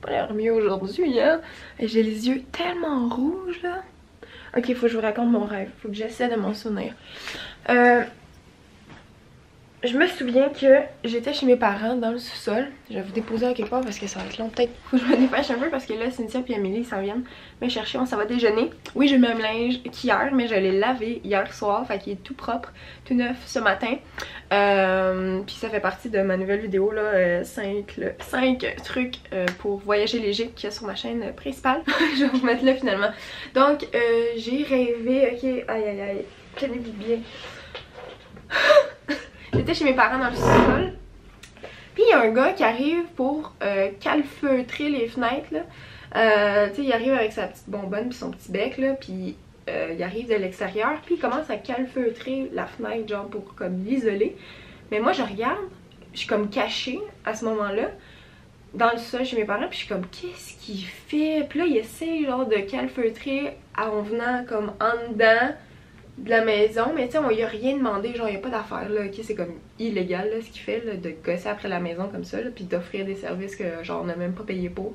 pas l'air mieux aujourd'hui, hein. Et j'ai les yeux tellement rouges, là. Ok, faut que je vous raconte mon rêve. Faut que j'essaie de m'en souvenir. Je me souviens que j'étais chez mes parents dans le sous-sol. Je vais vous déposer à quelque part parce que ça va être long. Peut-être faut que je me dépêche un peu parce que là, Cynthia et Amélie s'en viennent me chercher. On s'en va déjeuner. Oui, j'ai mis un linge qu'hier, mais je l'ai lavé hier soir. Fait qu'il est tout propre, tout neuf ce matin. Puis ça fait partie de ma nouvelle vidéo là, 5 trucs pour voyager léger qu'il y a sur ma chaîne principale. Je vais vous mettre là finalement. Donc, j'ai rêvé. Ok, aïe aïe aïe. Tenez-vous bien. J'étais chez mes parents dans le sous-sol. Puis il y a un gars qui arrive pour calfeutrer les fenêtres. Tu sais, il arrive avec sa petite bonbonne puis son petit bec là. Puis il arrive de l'extérieur. Puis il commence à calfeutrer la fenêtre genre pour comme l'isoler. Mais moi je regarde, je suis comme cachée à ce moment-là dans le sol chez mes parents. Puis je suis comme qu'est-ce qu'il fait? Puis là il essaie genre de calfeutrer en venant comme en dedans de la maison, mais tu sais, on lui a rien demandé, genre, il n'y a pas d'affaire là, ok, c'est comme illégal là, ce qu'il fait, là, de gosser après la maison comme ça, là, puis d'offrir des services que genre on n'a même pas payé pour.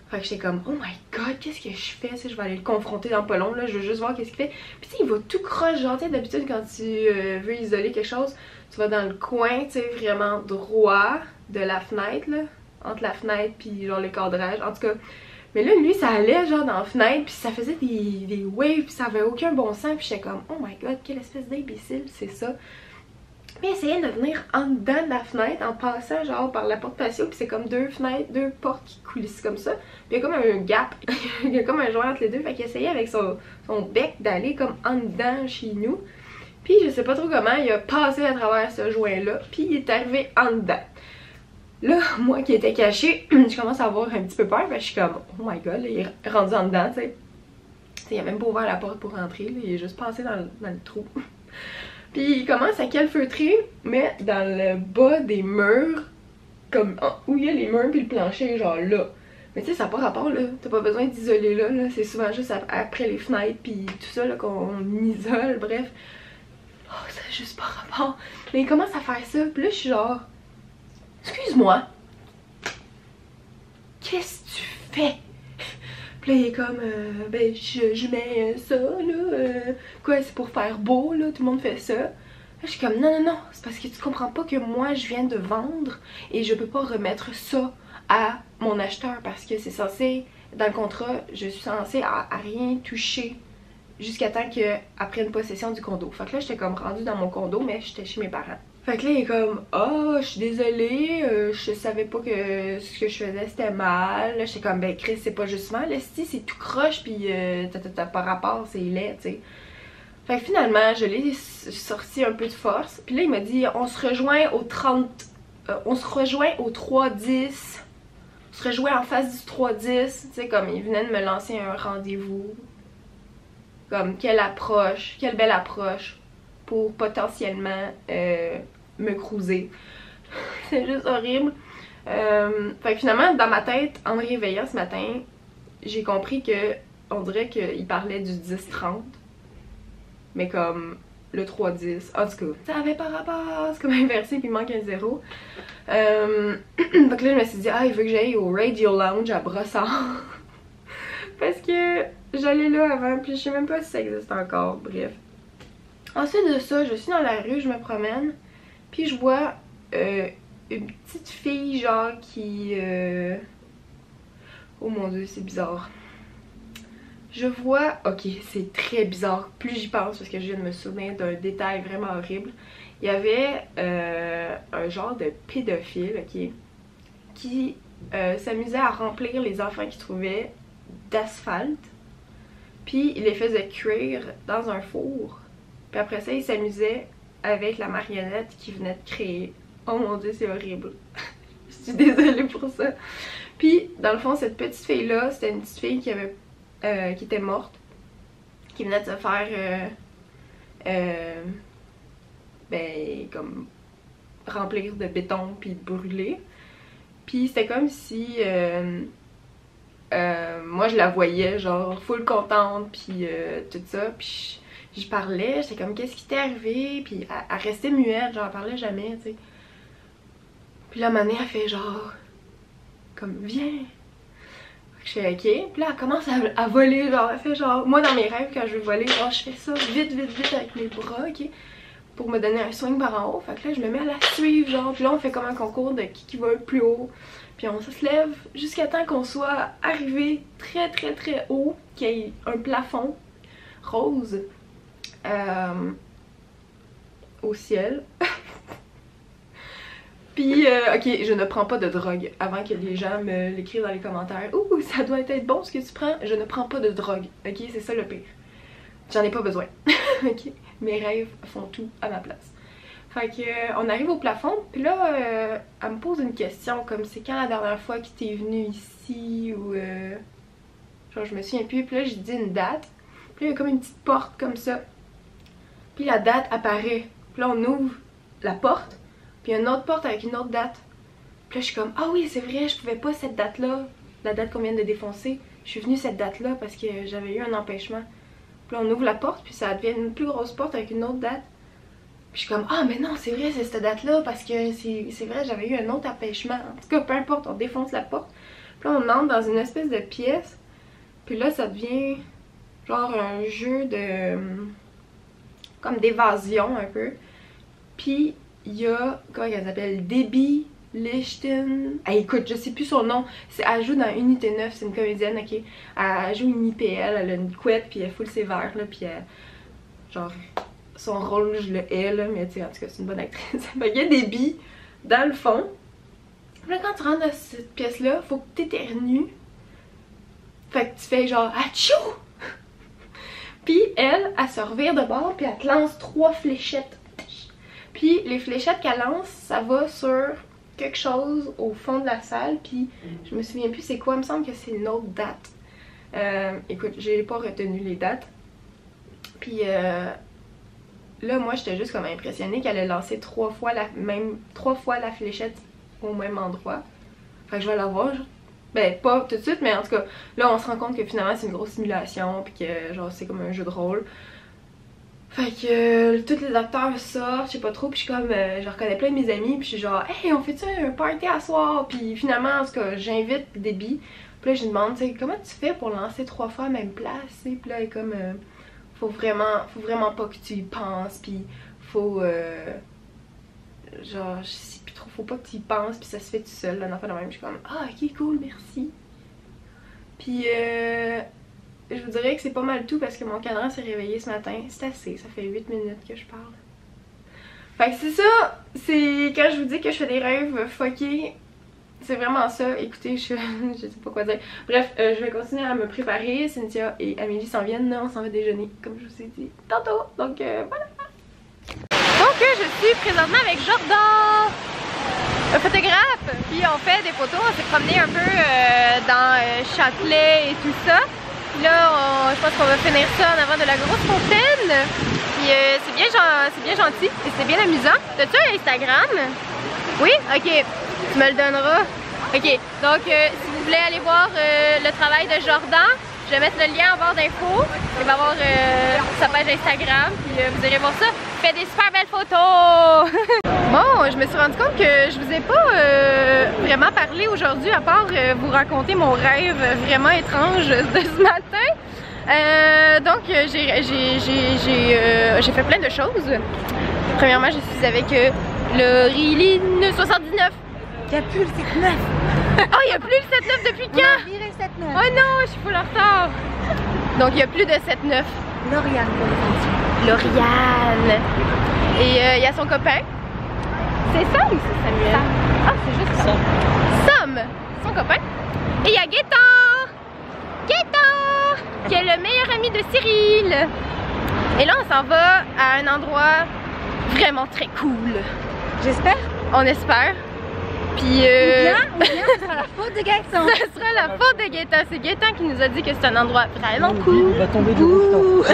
Fait que j'étais comme, oh my god, qu'est-ce que je fais, je vais aller le confronter dans pas long, là, je veux juste voir qu'est-ce qu'il fait. Puis tu sais, il va tout croche, genre, tu sais, d'habitude quand tu veux isoler quelque chose, tu vas dans le coin, tu sais, vraiment droit de la fenêtre, là, entre la fenêtre puis genre le cadrage, en tout cas. Mais là, lui, ça allait genre dans la fenêtre, puis ça faisait des waves, puis ça avait aucun bon sens, puis j'étais comme, oh my god, quelle espèce d'imbécile, c'est ça. Puis il essayait de venir en dedans de la fenêtre, en passant genre par la porte patio, puis c'est comme deux fenêtres, deux portes qui coulissent comme ça. Puis il y a comme un gap, il y a comme un joint entre les deux, fait qu'il essayait avec son bec d'aller comme en dedans chez nous. Puis je sais pas trop comment, il a passé à travers ce joint-là, puis il est arrivé en dedans. Là, moi qui étais cachée, je commence à avoir un petit peu peur, parce que je suis comme, oh my god, là, il est rendu en dedans, tu sais. Il a même pas ouvert la porte pour rentrer, là, il est juste passé dans le trou. Puis il commence à calfeutrer, mais dans le bas des murs, comme où il y a les murs puis le plancher, genre là. Mais tu sais, ça n'a pas rapport là, t'as pas besoin d'isoler là, c'est souvent juste après les fenêtres puis tout ça là qu'on isole, bref. Oh, ça n'a juste pas rapport. Mais il commence à faire ça, puis là je suis genre... Excuse-moi, qu'est-ce que tu fais? Puis là il est comme, ben je mets ça là, quoi c'est pour faire beau là, tout le monde fait ça. Là je suis comme non non non, c'est parce que tu comprends pas que moi je viens de vendre et je peux pas remettre ça à mon acheteur parce que c'est censé, dans le contrat, je suis censée à rien toucher jusqu'à temps que après une possession du condo. Fait que là j'étais comme rendue dans mon condo mais j'étais chez mes parents. Fait que là il est comme oh je suis désolée, je savais pas que ce que je faisais c'était mal. Là j'étais comme ben Chris c'est pas juste mal, c'est tout croche pis t'as pas rapport, c'est laid tu sais. Fait que finalement je l'ai sorti un peu de force. Puis là il m'a dit on se rejoint au 30, on se rejoint au 310. On se rejoint en face du 310. Tu sais comme il venait de me lancer un rendez-vous. Comme quelle approche, quelle belle approche pour potentiellement me cruiser. C'est juste horrible. Fait que finalement, dans ma tête, en me réveillant ce matin, j'ai compris que on dirait qu'il parlait du 10-30. Mais comme le 3-10. En tout cas, ça avait pas rapport. C'est comme inversé puis il manque un 0. Donc là, je me suis dit, ah, il veut que j'aille au Radio Lounge à Brossard. Parce que j'allais là avant, puis je sais même pas si ça existe encore. Bref. Ensuite de ça, je suis dans la rue, je me promène, puis je vois une petite fille genre qui... Oh mon dieu, c'est bizarre. Je vois... Ok, c'est très bizarre, plus j'y pense parce que je viens de me souvenir d'un détail vraiment horrible. Il y avait un genre de pédophile, ok, qui s'amusait à remplir les enfants qu'il trouvait d'asphalte, puis il les faisait cuire dans un four. Puis après ça, il s'amusait avec la marionnette qu'il venait de créer. Oh mon dieu, c'est horrible. Je suis désolée pour ça. Puis, dans le fond, cette petite fille-là, c'était une petite fille qui était morte. Qui venait de se faire... ben, comme... remplir de béton puis brûler. Puis c'était comme si... moi, je la voyais, genre, full contente, puis tout ça. Puis je parlais, j'étais comme qu'est-ce qui t'est arrivé, puis elle restait muette, genre elle parlait jamais, tu sais. Puis là, Mané a fait genre comme viens, je fais ok. Puis là, elle commence à voler, genre, elle fait genre, moi dans mes rêves, quand je veux voler, genre, je fais ça vite, vite, vite avec mes bras, ok, pour me donner un swing par en haut. Fait que là, je me mets à la suivre, genre, puis là, on fait comme un concours de qui va le plus haut. Puis on se lève jusqu'à temps qu'on soit arrivé très, très, très haut, qu'il y ait un plafond rose au ciel. Puis, ok, je ne prends pas de drogue avant que les gens me l'écrivent dans les commentaires. Ouh, ça doit être bon ce que tu prends. Je ne prends pas de drogue, ok, c'est ça le pire. J'en ai pas besoin, ok. Mes rêves font tout à ma place. Fait que, on arrive au plafond, puis là, elle me pose une question comme c'est quand la dernière fois que t'es venue ici ou genre je me souviens plus. Puis là, j'ai dit une date. Puis là, il y a comme une petite porte comme ça. Puis la date apparaît. Puis là, on ouvre la porte. Puis il y a une autre porte avec une autre date. Puis là, je suis comme, ah oui, c'est vrai, je pouvais pas cette date-là. La date qu'on vient de défoncer. Je suis venue cette date-là parce que j'avais eu un empêchement. Puis là, on ouvre la porte, puis ça devient une plus grosse porte avec une autre date. Puis je suis comme, ah mais non, c'est vrai, c'est cette date-là parce que c'est vrai, j'avais eu un autre empêchement. En tout cas, peu importe, on défonce la porte. Puis là, on entre dans une espèce de pièce. Puis là, ça devient genre un jeu de... comme d'évasion un peu. Puis il y a, comment elle s'appelle, Debbie Lichten. Ah, écoute, je sais plus son nom. Elle joue dans Unité 9, c'est une comédienne, ok. Elle joue une IPL, elle a une couette, puis elle foule ses verres, là, puis elle... genre... son rôle, je le hais, là, mais tu sais, en tout cas, c'est une bonne actrice. Il y a des billes dans le fond. Puis là, quand tu rentres dans cette pièce-là, faut que t'éternues. Fait que tu fais genre achou! Puis elle se revire de bord, puis elle te lance 3 fléchettes. Puis les fléchettes qu'elle lance, ça va sur quelque chose au fond de la salle, puis je me souviens plus c'est quoi, il me semble que c'est une autre date. Écoute, j'ai pas retenu les dates. Puis là, moi, j'étais juste comme impressionnée qu'elle ait lancé 3 fois la fléchette au même endroit. Fait que je vais la voir. Ben, pas tout de suite, mais en tout cas, là, on se rend compte que finalement, c'est une grosse simulation, puis que, genre, c'est comme un jeu de rôle. Fait que tous les acteurs sortent, je sais pas trop, puis je suis comme, je reconnais plein de mes amis, puis je suis genre, hey, on fait-tu un party à soir? Puis finalement, en tout cas, j'invite Debbie. Puis là, je lui demande, tu sais, comment tu fais pour lancer 3 fois à la même place? Puis là, elle est comme... faut vraiment pas que tu y penses, puis faut genre je sais plus trop, faut pas que tu y penses, puis ça se fait tout seul, là, enfin, même je suis comme ah ok cool, merci. Puis je vous dirais que c'est pas mal tout parce que mon cadran s'est réveillé ce matin, c'est assez, ça fait 8 minutes que je parle. Fait que c'est ça, c'est quand je vous dis que je fais des rêves fuckés. C'est vraiment ça, écoutez, je sais pas quoi dire. Bref, je vais continuer à me préparer. Cynthia et Amélie s'en viennent, on s'en va déjeuner, comme je vous ai dit tantôt. Donc voilà. Donc je suis présentement avec Jordan, un photographe. Puis on fait des photos, on s'est promené un peu dans Châtelet et tout ça. Puis là, je pense qu'on va finir ça en avant de la grosse fontaine. Puis c'est bien gentil et c'est bien amusant. T'as-tu un Instagram? Oui? Ok. Tu me le donneras. Ok, donc si vous voulez aller voir le travail de Jordan, je vais mettre le lien en barre d'infos. Il va y avoir sa page Instagram, puis vous irez voir ça. Il fait des super belles photos! Bon, je me suis rendu compte que je vous ai pas vraiment parlé aujourd'hui, à part vous raconter mon rêve vraiment étrange de ce matin. Donc j'ai fait plein de choses. Premièrement, je suis avec le Riline 79. Il n'y a plus le 7-9. Oh, il n'y a plus le 7-9 depuis quand? On a viré le 7-9. Oh non, je suis full en retard. Donc il n'y a plus de 7-9. Lauriane pour les intimes. Lauriane. Et il y a son copain. C'est Sam ou c'est Samuel? Sam. Ah, c'est juste Sam. Sam, son copain. Et il y a Gaëtan. Gaëtan, qui est le meilleur ami de Cyril. Et là, on s'en va à un endroit vraiment très cool. J'espère. On espère. Puis ou bien ce sera la faute de Gaëtan. Ça sera la faute de Gaëtan. C'est Gaëtan qui nous a dit que c'est un endroit vraiment cool. Il va tomber du rooftop.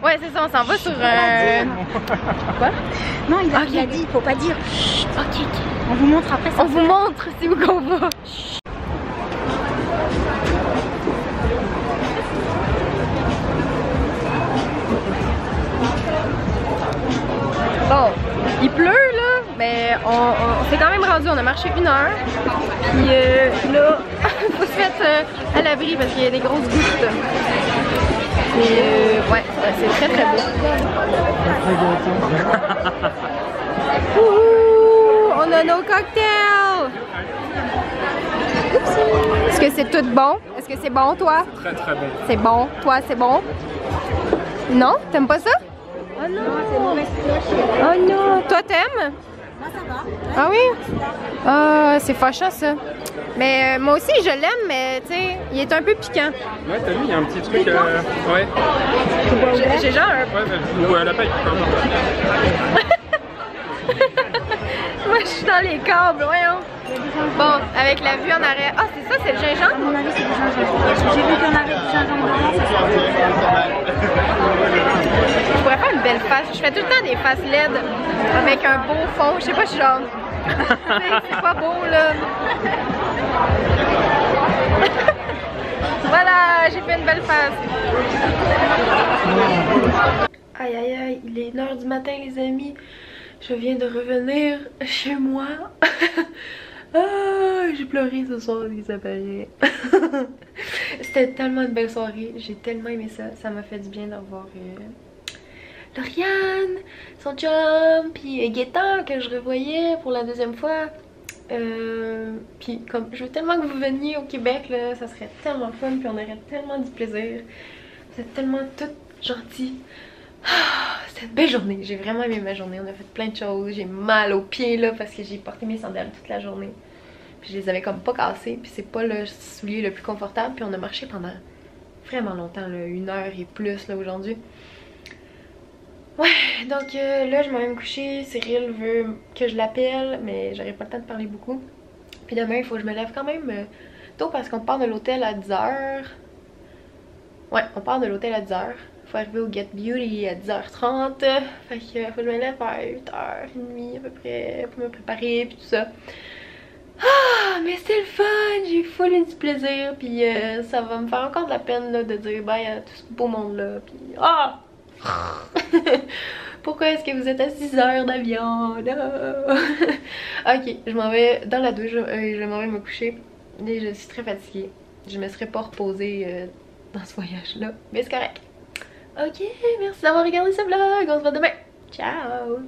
Ouais, c'est ça, on s'en va sur un... Quoi? Non, il a dit, il faut pas dire. Chut, ok. On vous montre après ça. On vous montre, c'est où qu'on va. Chut. Bon, il pleut là, mais on s'est quand même rendu, on a marché 1 heure. Puis là, faut se mettre à l'abri parce qu'il y a des grosses gouttes. Et ouais, c'est très très beau. Wouhou, on a nos cocktails! Est-ce que c'est tout bon? Est-ce que c'est bon, toi? Très très bon. C'est bon. Toi, c'est bon? Non? T'aimes pas ça? Oh non, c'est mauvaise cloche. Oh non! Toi, t'aimes? Moi, ça va. Ah oui? Ah, c'est fâchant, ça. Mais moi aussi, je l'aime, mais tu sais, il est un peu piquant. Ouais, t'as vu, il y a un petit truc. Ouais. J'ai genre un... Ouais, ou à la paille. Moi, je suis dans les câbles, voyons. Bon, avec la vue en arrière. Ah, c'est ça, c'est le À gingembre? mon avis, c'est du gingembre. J'ai vu qu'il y en avait du gingembre dedans, ça Je pourrais faire une belle face. Je fais tout le temps des faces LED avec un beau fond. Je sais pas, je suis genre... c'est pas beau, là. Voilà, j'ai fait une belle face. Aïe, aïe, aïe, il est 1h du matin, les amis. Je viens de revenir chez moi. Ah, j'ai pleuré ce soir, ça paraît. C'était tellement une belle soirée. J'ai tellement aimé ça. Ça m'a fait du bien de revoir Lauriane, son chum, puis Gaétan que je revoyais pour la deuxième fois. Puis comme je veux tellement que vous veniez au Québec, là, ça serait tellement fun, puis on aurait tellement du plaisir. Vous êtes tellement toutes gentilles. Ah, c'était une belle journée, j'ai vraiment aimé ma journée, on a fait plein de choses, j'ai mal aux pieds là parce que j'ai porté mes sandales toute la journée. Puis je les avais comme pas cassées, puis c'est pas le soulier le plus confortable, puis on a marché pendant vraiment longtemps, là, 1 heure et plus là aujourd'hui. Ouais, donc là je m'en vais me coucher, Cyril veut que je l'appelle, mais j'aurai pas le temps de parler beaucoup. Puis demain il faut que je me lève quand même tôt parce qu'on part de l'hôtel à 10h. Ouais, on part de l'hôtel à 10h. Faut arriver au Get Beauty à 10h30. Fait que faut que je me lève vers 8h30 à peu près pour me préparer puis tout ça. Ah, mais c'est le fun! J'ai full du plaisir puis ça va me faire encore de la peine là, de dire bye à tout ce beau monde là. Puis ah! Pourquoi est-ce que vous êtes à 6 heures d'avion là? Ok, je m'en vais dans la douche, je m'en vais me coucher. Et je suis très fatiguée. Je me serais pas reposée dans ce voyage là, mais c'est correct. Ok, merci d'avoir regardé ce vlog, on se voit demain. Ciao!